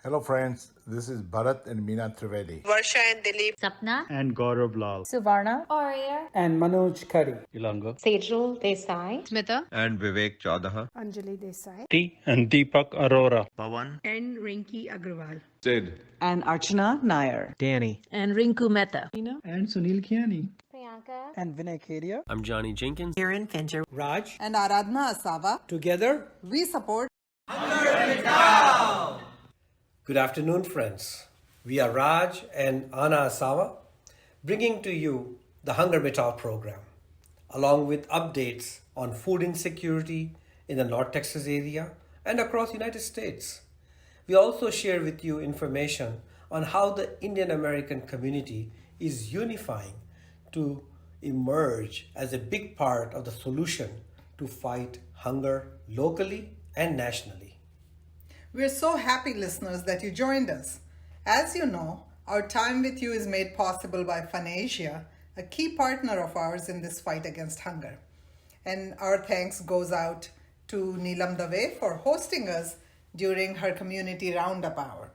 Hello friends, this is Bharat and Meena Trivedi. Varsha and Dilip. Sapna. And Gaurav Lal. Suvarna. Arya. And Manoj Khari. Ilanga. Sejal Desai. Smita. And Vivek Chaudaha. Anjali Desai. T. And Deepak Arora. Pawan. And Rinki Agrawal. Sid. And Archana Nair. Danny. And Rinku Mehta. And Sunil Kiani. Priyanka. And Vinay Kedia. I'm Johnny Jenkins. Kiran Fincher. Raj. And Aradhna Asava. Together, We support HungerMitao! Good afternoon, friends. We are Raj and Anna Asawa, bringing to you the HungerMitao program, along with updates on food insecurity in the North Texas area and across the United States. We also share with you information on how the Indian American community is unifying to emerge as a big part of the solution to fight hunger locally and nationally. We're so happy, listeners, that you joined us. As you know, our time with you is made possible by FunAsia, a key partner of ours in this fight against hunger. And our thanks goes out to Neelam Dave for hosting us during her community roundup hour.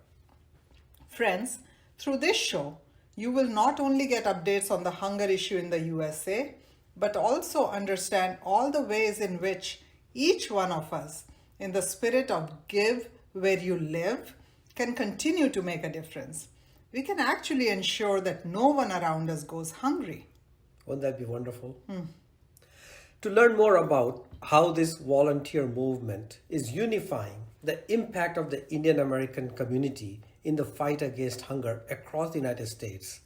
Friends, through this show, you will not only get updates on the hunger issue in the USA, but also understand all the ways in which each one of us, in the spirit of give where you live, can continue to make a difference. We can actually ensure that no one around us goes hungry. Wouldn't that be wonderful? To learn more about how this volunteer movement is unifying the impact of the Indian American community in the fight against hunger across the United States,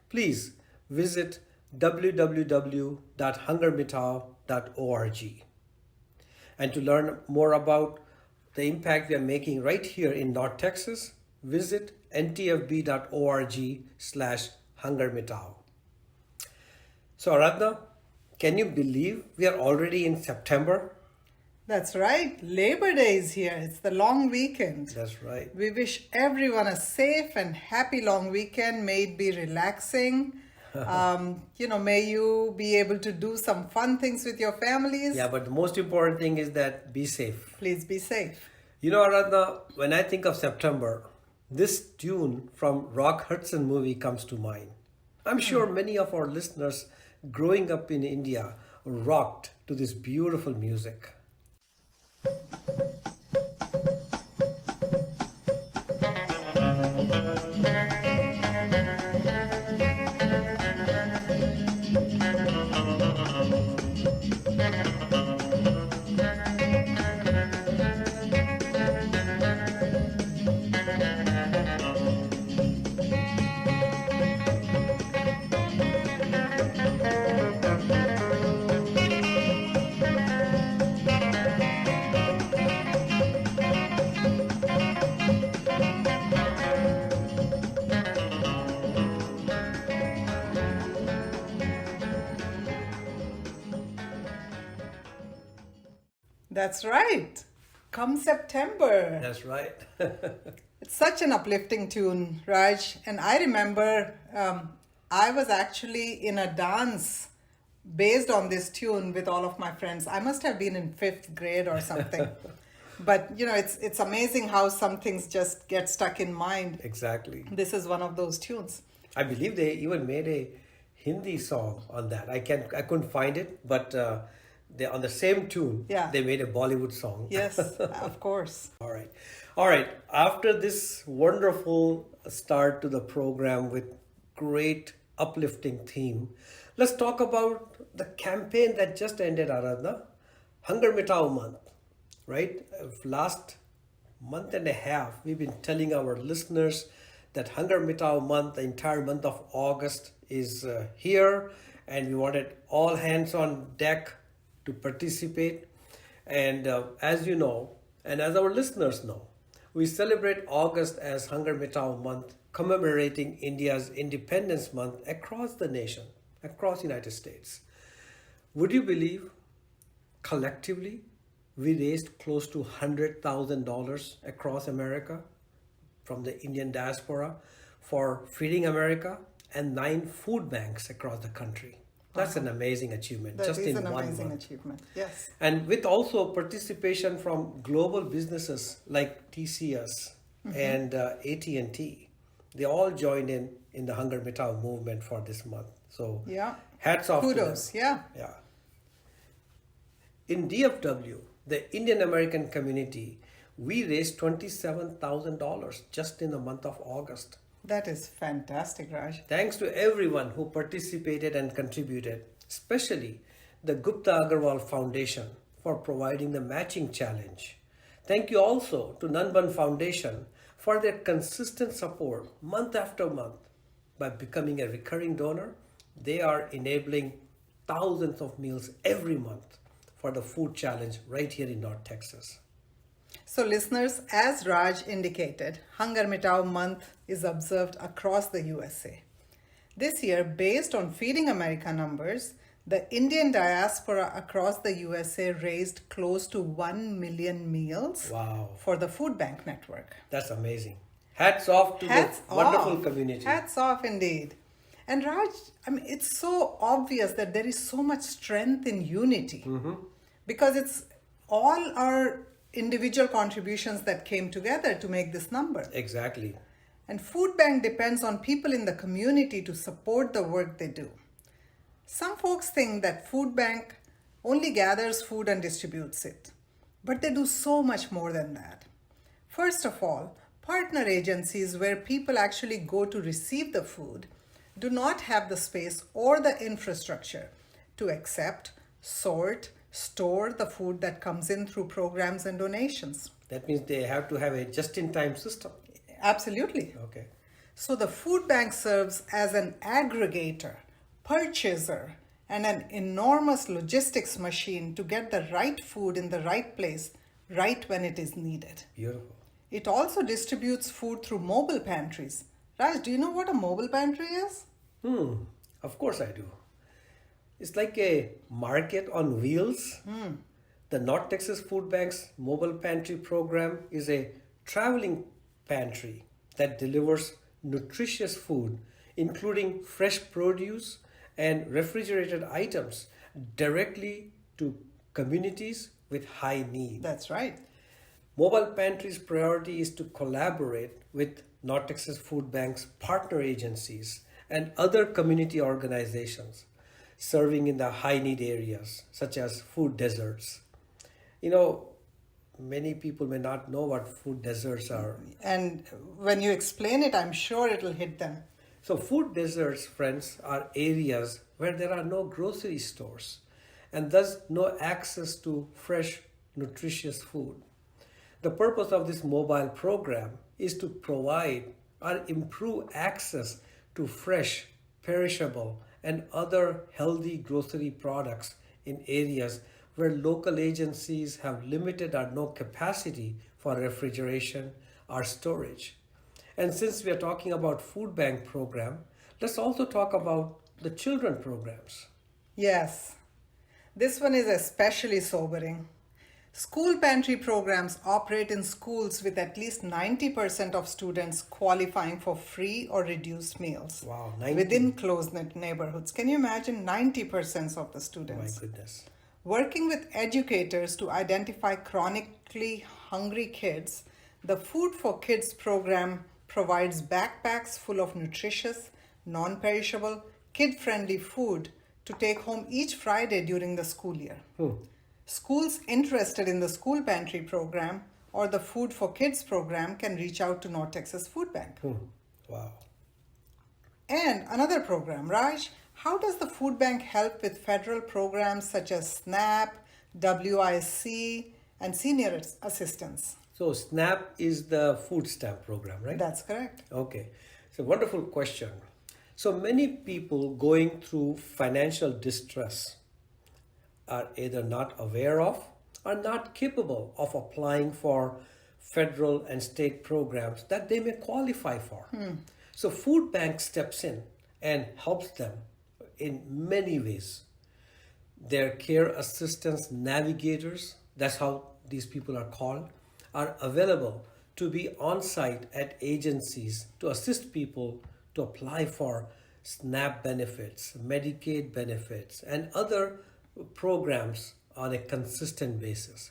please visit www.hungermitao.org. And to learn more about the impact we are making right here in North Texas, visit ntfb.org/HungerMitao. So Aradhna, can you believe we are already in September? That's right. Labor Day is here. It's the long weekend. That's right. We wish everyone a safe and happy long weekend. May it be relaxing. May you be able to do some fun things with your families. Yeah, but the most important thing is that be safe. Please be safe. You know, Aradhna, when I think of September, this tune from Rock Hudson movie comes to mind. I'm sure many of our listeners growing up in India rocked to this beautiful music. That's right. Come September. That's right. It's such an uplifting tune, Raj. And I remember I was actually in a dance based on this tune with all of my friends. I must have been in 5th grade or something. But, it's amazing how some things just get stuck in mind. Exactly. This is one of those tunes. I believe they even made a Hindi song on that. I couldn't find it, but they on the same tune. Yeah. They made a Bollywood song. Yes, of course. All right. All right. After this wonderful start to the program with great uplifting theme, let's talk about the campaign that just ended, Aradhana. HungerMitao month, right? Last month and a half, we've been telling our listeners that HungerMitao month, the entire month of August, is here, and we wanted all hands on deck to participate. And as you know, and as our listeners know, we celebrate August as HungerMitao month, commemorating India's Independence Month across the nation, across the United States. Would you believe, collectively, we raised close to $100,000 across America from the Indian diaspora for Feeding America and 9 food banks across the country. That's an amazing achievement. That just is in an one amazing month. achievement. Yes. And with also participation from global businesses like TCS and AT&T, they all joined in the HungerMitao movement for this month. So Yeah. hats off Kudos. to them. Yeah. Yeah. In DFW, the Indian American community, we raised $27,000 just in the month of August. That is fantastic, Raj. Thanks to everyone who participated and contributed, especially the Gupta Agarwal Foundation for providing the matching challenge. Thank you also to Nanban Foundation for their consistent support month after month. By becoming a recurring donor, they are enabling thousands of meals every month for the food challenge right here in North Texas. So listeners, as Raj indicated, HungerMitao month is observed across the USA. This year, based on Feeding America numbers, the Indian diaspora across the USA raised close to 1 million meals Wow. for the food bank network. That's amazing. Hats off to Hats the wonderful off. community. Hats off indeed. And Raj, I mean, it's so obvious that there is so much strength in unity because it's all our individual contributions that came together to make this number. Exactly. And food bank depends on people in the community to support the work they do. Some folks think that food bank only gathers food and distributes it, but they do so much more than that. First of all, partner agencies where people actually go to receive the food do not have the space or the infrastructure to accept, sort, store the food that comes in through programs and donations. That means they have to have a just-in-time system. Absolutely. Okay. So the food bank serves as an aggregator, purchaser, and an enormous logistics machine to get the right food in the right place, right when it is needed. Beautiful. It also distributes food through mobile pantries. Raj, do you know what a mobile pantry is? Of course I do. It's like a market on wheels. The North Texas Food Bank's mobile pantry program is a traveling pantry that delivers nutritious food, including fresh produce and refrigerated items, directly to communities with high need. That's right. Mobile Pantry's priority is to collaborate with North Texas Food Bank's partner agencies and other community organizations serving in the high need areas, such as food deserts. You know, many people may not know what food deserts are. And when you explain it, I'm sure it'll hit them. So food deserts, friends, are areas where there are no grocery stores and thus no access to fresh, nutritious food. The purpose of this mobile program is to provide or improve access to fresh, perishable, and other healthy grocery products in areas where local agencies have limited or no capacity for refrigeration or storage. And since we are talking about food bank program, let's also talk about the children programs. Yes, this one is especially sobering. School pantry programs operate in schools with at least 90% of students qualifying for free or reduced meals. Wow, 90. Within close-knit neighborhoods. Can you imagine 90% of the My students? goodness. Working with educators to identify chronically hungry kids, the Food for Kids program provides backpacks full of nutritious, non-perishable, kid-friendly food to take home each Friday during the school year. Schools interested in the school pantry program or the Food for Kids program can reach out to North Texas Food Bank. Wow. And another program, Raj, how does the food bank help with federal programs such as SNAP, WIC, and senior assistance? So SNAP is the food stamp program, right? That's correct. Okay. It's a wonderful question. So many people going through financial distress are either not aware of or not capable of applying for federal and state programs that they may qualify for. So food bank steps in and helps them in many ways. Their care assistance navigators, that's how these people are called, are available to be on site at agencies to assist people to apply for SNAP benefits, Medicaid benefits, and other programs on a consistent basis.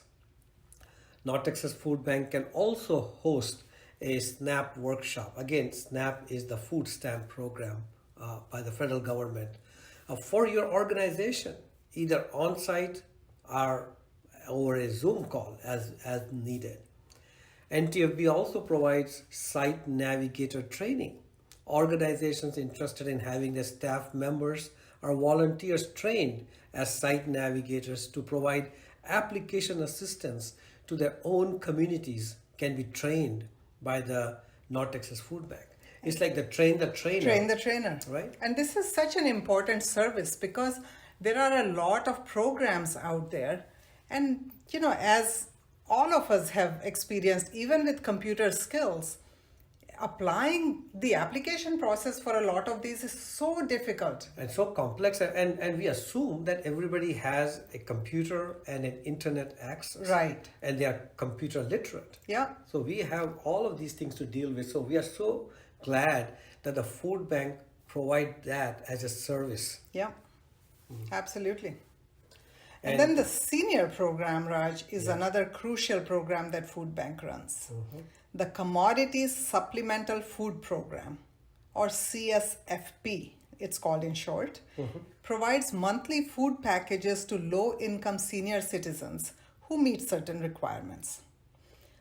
North Texas Food Bank can also host a SNAP workshop. Again, SNAP is the food stamp program by the federal government for your organization, either on site or over a Zoom call as needed. NTFB also provides site navigator training. Organizations interested in having their staff members or volunteers trained as site navigators to provide application assistance to their own communities can be trained by the North Texas Food Bank. It's like the train the trainer. Train the trainer. Right. And this is such an important service because there are a lot of programs out there. And, you know, as all of us have experienced, even with computer skills, applying the application process for a lot of these is so difficult. And so complex, and we assume that everybody has a computer and an internet access. Right. And they are computer literate. Yeah. So we have all of these things to deal with. So we are so glad that the food bank provide that as a service. Yeah, absolutely. And then the senior program, Raj, is another crucial program that Food Bank runs. The Commodities Supplemental Food Program, or CSFP, it's called in short, provides monthly food packages to low-income senior citizens who meet certain requirements.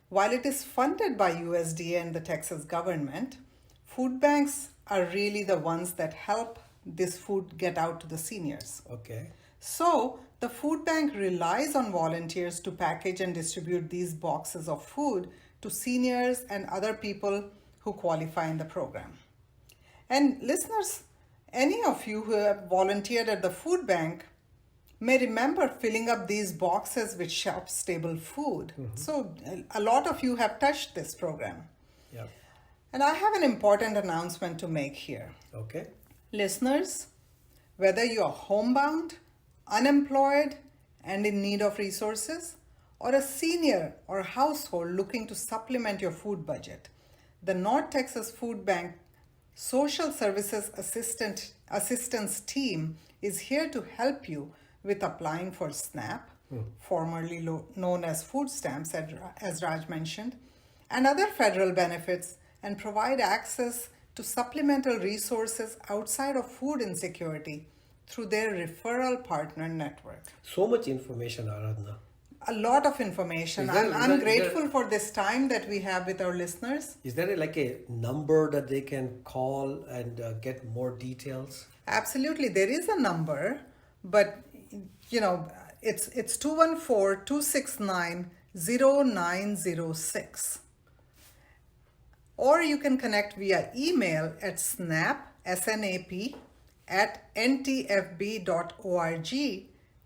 While it is funded by USDA and the Texas government, food banks are really the ones that help this food get out to the seniors. Okay. So, the food bank relies on volunteers to package and distribute these boxes of food to seniors and other people who qualify in the program. And listeners, any of you who have volunteered at the food bank may remember filling up these boxes with shelf-stable food. So, a lot of you have touched this program. Yeah. And I have an important announcement to make here. Okay. Listeners, whether you are homebound, unemployed, and in need of resources, or a senior or household looking to supplement your food budget, the North Texas Food Bank Social Services Assistance Team is here to help you with applying for SNAP, formerly known as food stamps, as Raj mentioned, and other federal benefits, and provide access to supplemental resources outside of food insecurity through their referral partner network. So much information, Aradhana. A lot of information. I'm grateful for this time that we have with our listeners. Is there like a number that they can call and get more details? Absolutely. There is a number, but you know, it's 214-269-0906. Or you can connect via email at snap, S-N-A-P, at ntfb.org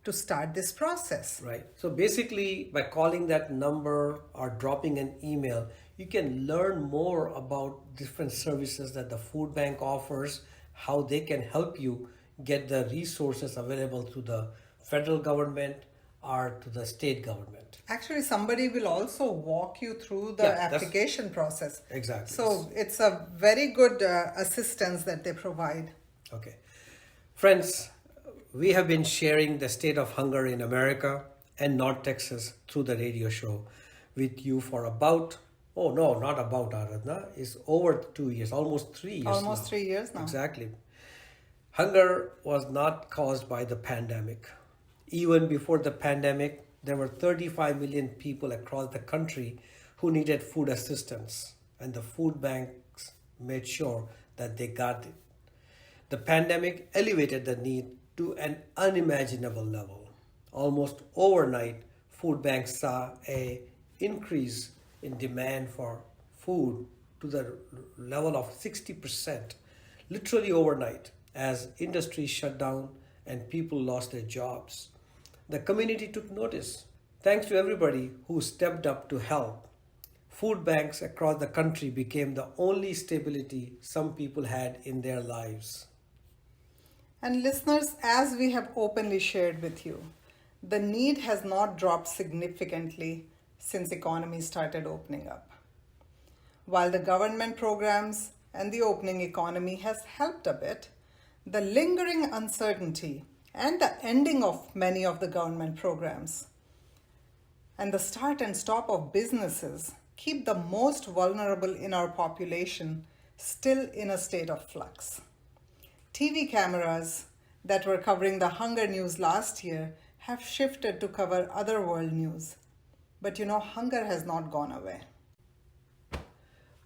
to start this process. Right. So basically, by calling that number or dropping an email, you can learn more about different services that the food bank offers, how they can help you get the resources available to the federal government or to the state government. Actually, somebody will also walk you through the application process. Exactly. So it's a very good assistance that they provide. Okay. Friends, we have been sharing the state of hunger in America and North Texas through the radio show with you for about, Aradhana, it's over 2 years, almost 3 years Almost now. 3 years now. Exactly. Hunger was not caused by the pandemic. Even before the pandemic, there were 35 million people across the country who needed food assistance, and the food banks made sure that they got it. The pandemic elevated the need to an unimaginable level. Almost overnight, food banks saw an increase in demand for food to the level of 60%, literally overnight, as industry shut down and people lost their jobs. The community took notice. Thanks to everybody who stepped up to help, food banks across the country became the only stability some people had in their lives. And listeners, as we have openly shared with you, the need has not dropped significantly since economy started opening up. While the government programs and the opening economy has helped a bit, the lingering uncertainty and the ending of many of the government programs and the start and stop of businesses keep the most vulnerable in our population still in a state of flux. TV cameras that were covering the hunger news last year have shifted to cover other world news. But hunger has not gone away.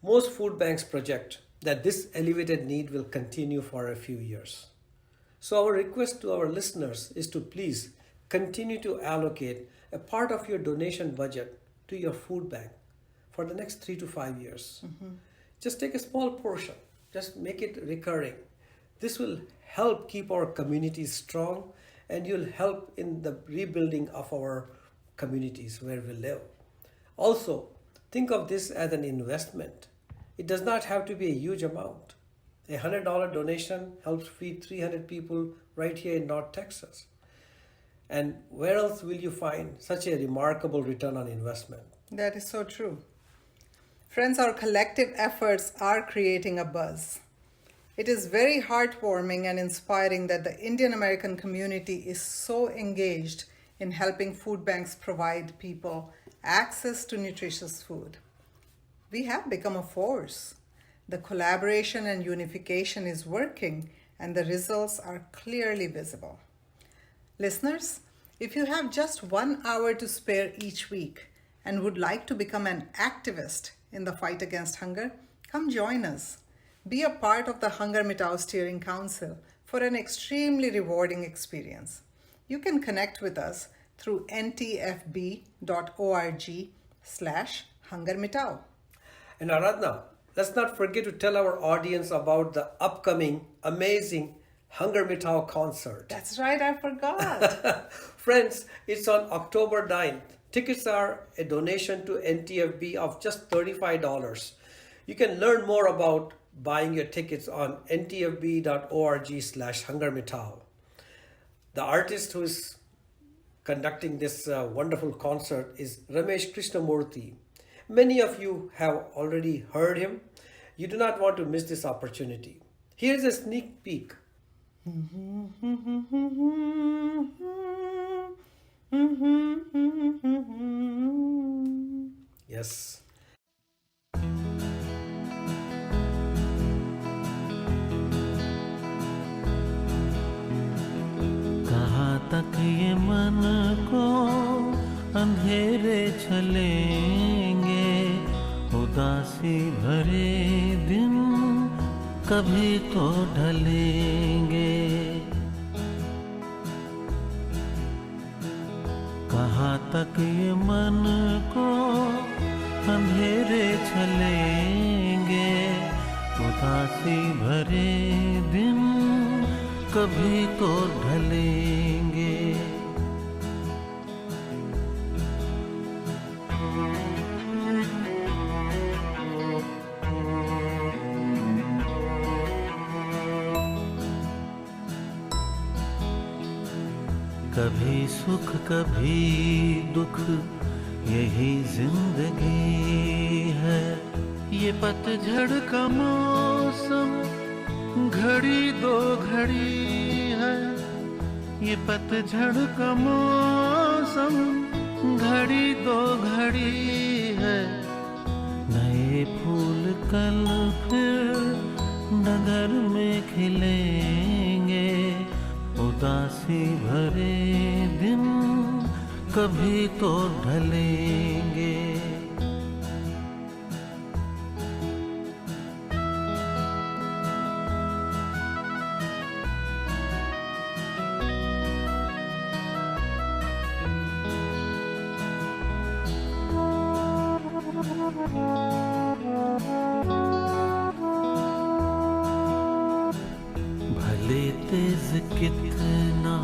Most food banks project that this elevated need will continue for a few years. So our request to our listeners is to please continue to allocate a part of your donation budget to your food bank for the next 3 to 5 years. Just take a small portion, just make it recurring. This will help keep our communities strong, and you'll help in the rebuilding of our communities where we live. Also, think of this as an investment. It does not have to be a huge amount. A $100 donation helps feed 300 people right here in North Texas. And where else will you find such a remarkable return on investment? That is so true. Friends, our collective efforts are creating a buzz. It is very heartwarming and inspiring that the Indian American community is so engaged in helping food banks provide people access to nutritious food. We have become a force. The collaboration and unification is working, and the results are clearly visible. Listeners, if you have just 1 hour to spare each week and would like to become an activist in the fight against hunger, come join us. Be a part of the HungerMitao Steering Council for an extremely rewarding experience. You can connect with us through ntfb.org/HungerMitao. And Aradhana, let's not forget to tell our audience about the upcoming amazing HungerMitao concert. That's right, I forgot. Friends, it's on October 9th. Tickets are a donation to NTFB of just $35. You can learn more about buying your tickets on ntfb.org/HungerMitao. The artist who is conducting this wonderful concert is Ramesh Krishnamurthy. Many of you have already heard him. You do not want to miss this opportunity. Here's a sneak peek. Yes. कहाँ तक ये मन को अंधेरे चलेंगे, उदासी भरे दिन कभी तो ढलेंगे। कहाँ तक ये मन को अंधेरे चलेंगे, उदासी भरे दिन कभी तो ढलेंगे। कभी सुख कभी दुख यही जिंदगी है। ये पतझड़ का मौसम घड़ी दो घड़ी है। ये पतझड़ का मौसम घड़ी दो घड़ी है। नए फूल कल फिर डगर में खिलेंगे, उदासी भरे दिन कभी तो ढलेंगे। भले तेज कितना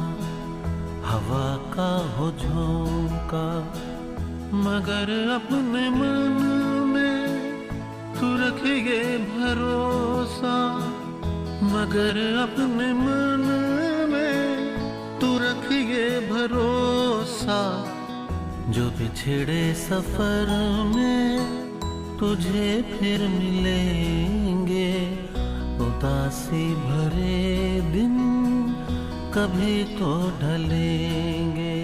हवा का हो झोंका, मगर अपने मन में तू रखिए भरोसा, मगर अपने मन में तू रखिए भरोसा। जो बिछड़े सफर में तुझे फिर मिलेंगे, उदासी भरे दिन कभी तो ढलेंगे।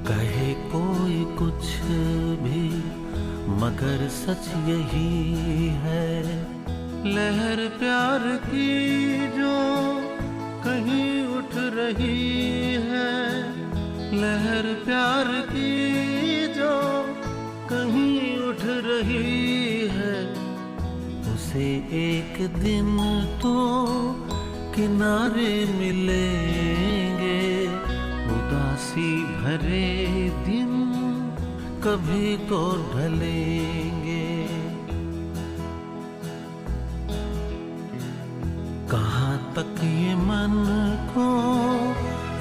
कहे कोई कुछ भी मगर सच यही है, लहर प्यार की जो कहीं उठ रही है, लहर प्यार की जो कहीं उठ रही है, उसे एक दिन तो किनारे मिलेंगे। उदासी भरे दिन कभी तो ढलेंगे। कहाँ तक ये मन को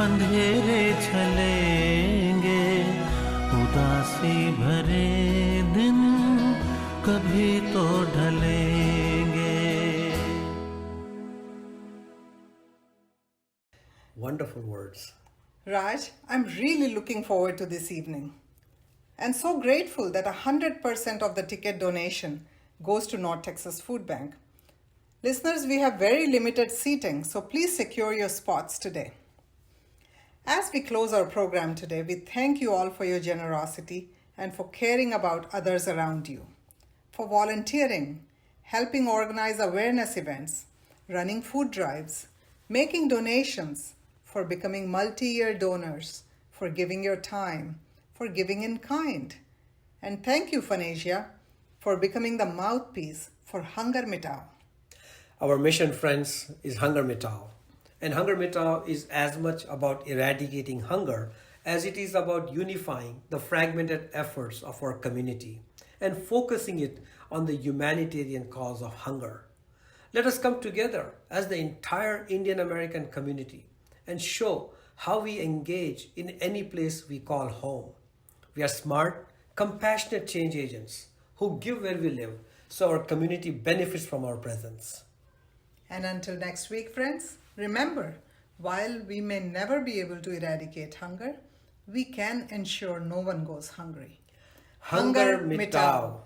अंधेरे छलेंगे, उदासी भरे दिन कभी तो ढलेंगे। Wonderful words. Raj, I'm really looking forward to this evening and so grateful that 100% of the ticket donation goes to North Texas Food Bank. Listeners, we have very limited seating, so please secure your spots today. As we close our program today, we thank you all for your generosity and for caring about others around you, for volunteering, helping organize awareness events, running food drives, making donations, for becoming multi-year donors, for giving your time, for giving in kind. And thank you, Fanasia, for becoming the mouthpiece for HungerMitao. Our mission, friends, is HungerMitao. And HungerMitao is as much about eradicating hunger as it is about unifying the fragmented efforts of our community and focusing it on the humanitarian cause of hunger. Let us come together as the entire Indian American community and show how we engage in any place we call home. We are smart, compassionate change agents who give where we live so our community benefits from our presence. And until next week, friends, remember, while we may never be able to eradicate hunger, we can ensure no one goes hungry. HungerMitao.